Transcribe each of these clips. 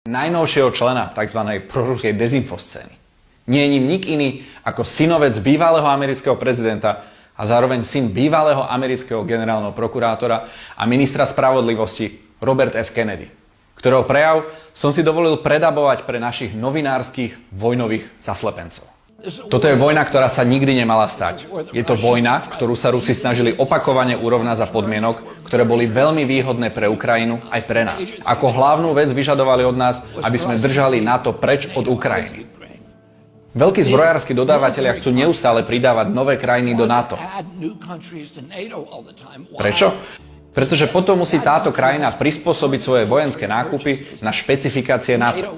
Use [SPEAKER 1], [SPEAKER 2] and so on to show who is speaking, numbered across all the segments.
[SPEAKER 1] najnovšieho člena tzv. Proruskej dezinfoscény. Nie je ním nik iný ako synovec bývalého amerického prezidenta a zároveň syn bývalého amerického generálneho prokurátora a ministra spravodlivosti Robert F. Kennedy, ktorého prejav som si dovolil predabovať pre našich novinárskych vojnových zaslepencov. Toto je vojna, ktorá sa nikdy nemala stať. Je to vojna, ktorú sa Rusi snažili opakovane urovnať za podmienok, ktoré boli veľmi výhodné pre Ukrajinu aj pre nás. Ako hlavnú vec vyžadovali od nás, aby sme držali NATO preč od Ukrajiny. Veľkí zbrojársky dodávatelia chcú neustále pridávať nové krajiny do NATO. Prečo? Pretože potom musí táto krajina prispôsobiť svoje vojenské nákupy na špecifikácie NATO.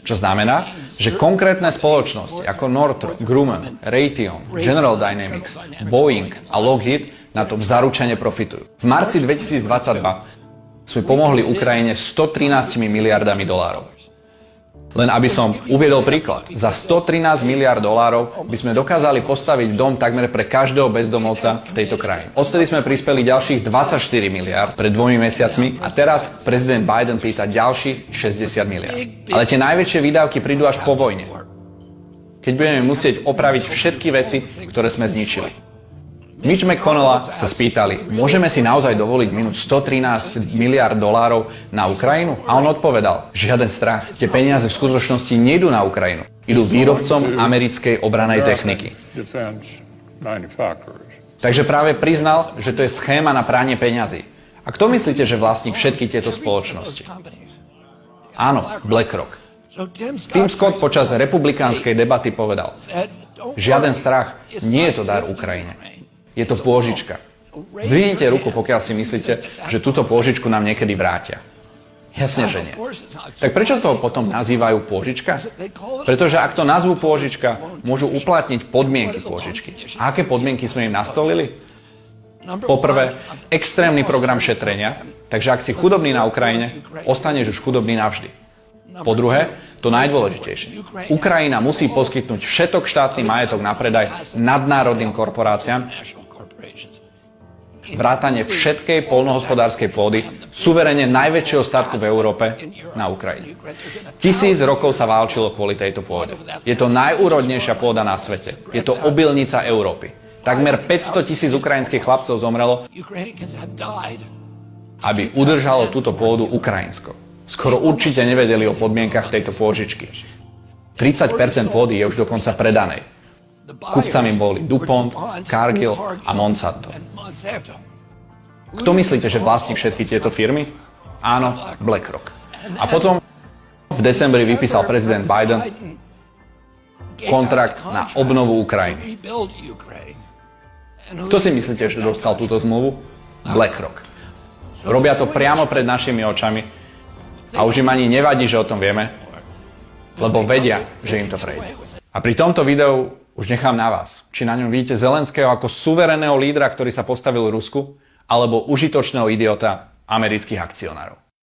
[SPEAKER 1] Čo znamená, že konkrétne spoločnosti ako Northrop Grumman, Raytheon, General Dynamics, Boeing a Lockheed na tom zaručene profitujú. V marci 2022 sme pomohli Ukrajine 113 miliardami dolárov. Len aby som uviedol príklad, za 113 miliard dolárov by sme dokázali postaviť dom takmer pre každého bezdomovca v tejto krajine. Odtedy sme prispeli ďalších 24 miliard pred 2 mesiacmi a teraz prezident Biden pýta ďalších 60 miliard. Ale tie najväčšie výdavky prídu až po vojne, keď budeme musieť opraviť všetky veci, ktoré sme zničili. Mitch McConnella sa spýtali, môžeme si naozaj dovoliť minúť 113 miliard dolárov na Ukrajinu? A on odpovedal, žiaden strach, tie peniaze v skutočnosti nejdú na Ukrajinu, idú výrobcom americkej obranej techniky. Takže práve priznal, že to je schéma na pranie peňazí. A kto myslíte, že vlastní všetky tieto spoločnosti? Áno, BlackRock. Tim Scott počas republikánskej debaty povedal, žiaden strach, nie je to dar Ukrajine. Je to pôžička. Zdvihnite ruku, pokiaľ si myslíte, že túto pôžičku nám niekedy vrátia. Jasne, že nie. Tak prečo to potom nazývajú pôžička? Pretože ak to nazvú pôžička, môžu uplatniť podmienky pôžičky. A aké podmienky sme im nastolili? Poprvé, extrémny program šetrenia, takže ak si chudobný na Ukrajine, ostaneš už chudobný navždy. Po druhé, to najdôležitejšie. Ukrajina musí poskytnúť všetok štátny majetok na predaj nadnárodným korporáciám, vrátane všetkej poľnohospodárskej pôdy, suverene najväčšieho statku v Európe na Ukrajine. 1000 rokov sa válčilo kvôli tejto pôde. Je to najúrodnejšia pôda na svete. Je to obilnica Európy. Takmer 500 000 ukrajinských chlapcov zomrelo, aby udržalo túto pôdu Ukrajinsko. Skoro určite nevedeli o podmienkach tejto pôžičky. 30% pôdy je už dokonca predanej. Kupcami boli DuPont, Cargill a Monsanto. Kto myslíte, že vlastní všetky tieto firmy? Áno, BlackRock. A potom v decembri vypísal prezident Biden kontrakt na obnovu Ukrajiny. Kto si myslíte, že dostal túto zmluvu? BlackRock. Robia to priamo pred našimi očami a už im ani nevadí, že o tom vieme, lebo vedia, že im to prejde. A pri tomto videu už nechám na vás, či na ňom vidíte Zelenského ako suverénneho lídra, ktorý sa postavil Rusku, alebo užitočného idiota amerických akcionárov.